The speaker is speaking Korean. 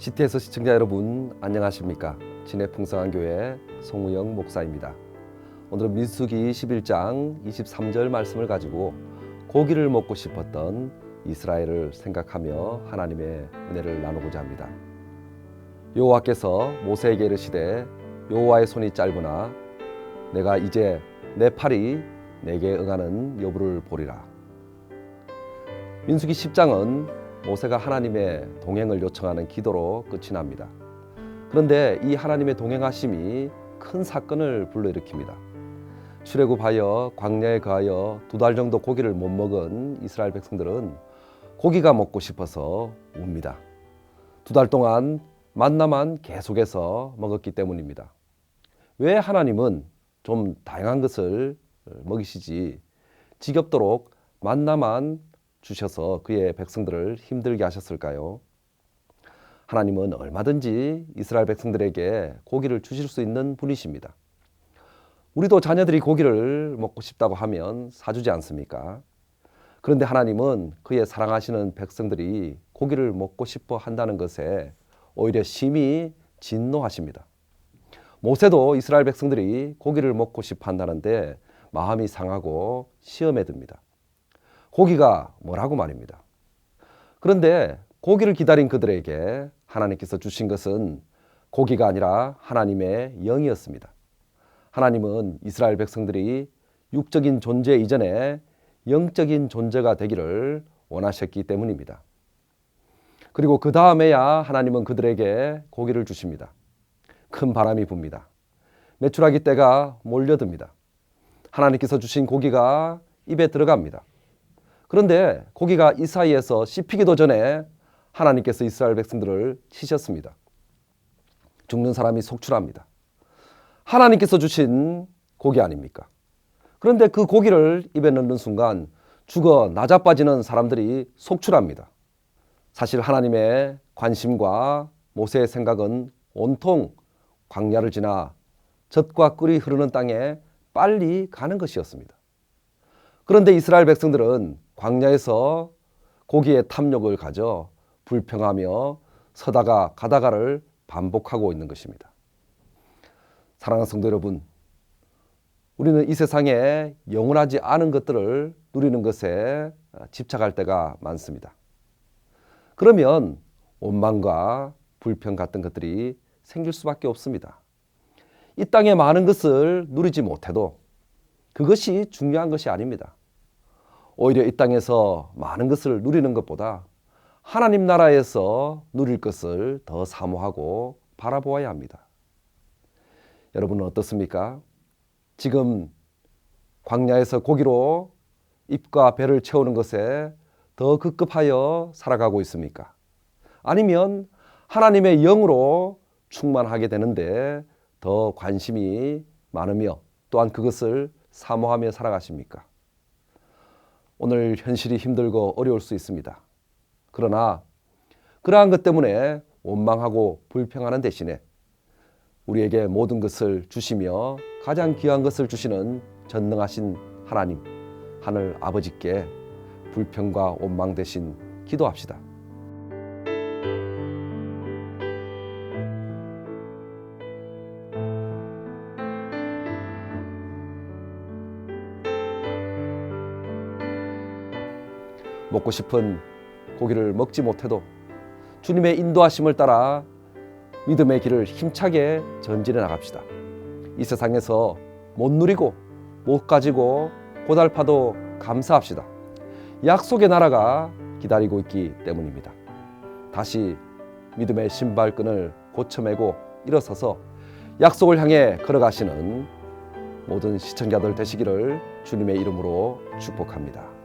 CT에서 시청자 여러분 안녕하십니까? 진해풍성한 교회 송우영 목사입니다. 오늘은 민수기 11장 23절 말씀을 가지고 고기를 먹고 싶었던 이스라엘을 생각하며 하나님의 은혜를 나누고자 합니다. 여호와께서 모세에게 이르시되 여호와의 손이 짧으나 내가 이제 내 팔이 내게 응하는 여부를 보리라. 민수기 10장은 모세가 하나님의 동행을 요청하는 기도로 끝이 납니다. 그런데 이 하나님의 동행하심이 큰 사건을 불러일으킵니다. 출애굽하여 광야에 거하여 2달 정도 고기를 못 먹은 이스라엘 백성들은 고기가 먹고 싶어서 웁니다. 2달 동안 만나만 계속해서 먹었기 때문입니다. 왜 하나님은 좀 다양한 것을 먹이시지 지겹도록 만나만 주셔서 그의 백성들을 힘들게 하셨을까요? 하나님은 얼마든지 이스라엘 백성들에게 고기를 주실 수 있는 분이십니다. 우리도 자녀들이 고기를 먹고 싶다고 하면 사주지 않습니까? 그런데 하나님은 그의 사랑하시는 백성들이 고기를 먹고 싶어 한다는 것에 오히려 심히 진노하십니다. 모세도 이스라엘 백성들이 고기를 먹고 싶어 한다는데 마음이 상하고 시험에 듭니다. 고기가 뭐라고 말입니다. 그런데 고기를 기다린 그들에게 하나님께서 주신 것은 고기가 아니라 하나님의 영이었습니다. 하나님은 이스라엘 백성들이 육적인 존재 이전에 영적인 존재가 되기를 원하셨기 때문입니다. 그리고 그 다음에야 하나님은 그들에게 고기를 주십니다. 큰 바람이 붑니다. 메추라기 떼가 몰려듭니다. 하나님께서 주신 고기가 입에 들어갑니다. 그런데 고기가 이 사이에서 씹히기도 전에 하나님께서 이스라엘 백성들을 치셨습니다. 죽는 사람이 속출합니다. 하나님께서 주신 고기 아닙니까? 그런데 그 고기를 입에 넣는 순간 죽어 나자빠지는 사람들이 속출합니다. 사실 하나님의 관심과 모세의 생각은 온통 광야를 지나 젖과 꿀이 흐르는 땅에 빨리 가는 것이었습니다. 그런데 이스라엘 백성들은 광야에서 고기의 탐욕을 가져 불평하며 서다가 가다가를 반복하고 있는 것입니다. 사랑하는 성도 여러분, 우리는 이 세상에 영원하지 않은 것들을 누리는 것에 집착할 때가 많습니다. 그러면 원망과 불평 같은 것들이 생길 수밖에 없습니다. 이 땅의 많은 것을 누리지 못해도 그것이 중요한 것이 아닙니다. 오히려 이 땅에서 많은 것을 누리는 것보다 하나님 나라에서 누릴 것을 더 사모하고 바라보아야 합니다. 여러분은 어떻습니까? 지금 광야에서 고기로 입과 배를 채우는 것에 더 급급하여 살아가고 있습니까? 아니면 하나님의 영으로 충만하게 되는데 더 관심이 많으며 또한 그것을 사모하며 살아가십니까? 오늘 현실이 힘들고 어려울 수 있습니다. 그러나 그러한 것 때문에 원망하고 불평하는 대신에 우리에게 모든 것을 주시며 가장 귀한 것을 주시는 전능하신 하나님, 하늘 아버지께 불평과 원망 대신 기도합시다. 먹고 싶은 고기를 먹지 못해도 주님의 인도하심을 따라 믿음의 길을 힘차게 전진해 나갑시다. 이 세상에서 못 누리고 못 가지고 고달파도 감사합시다. 약속의 나라가 기다리고 있기 때문입니다. 다시 믿음의 신발끈을 고쳐매고 일어서서 약속을 향해 걸어가시는 모든 시청자들 되시기를 주님의 이름으로 축복합니다.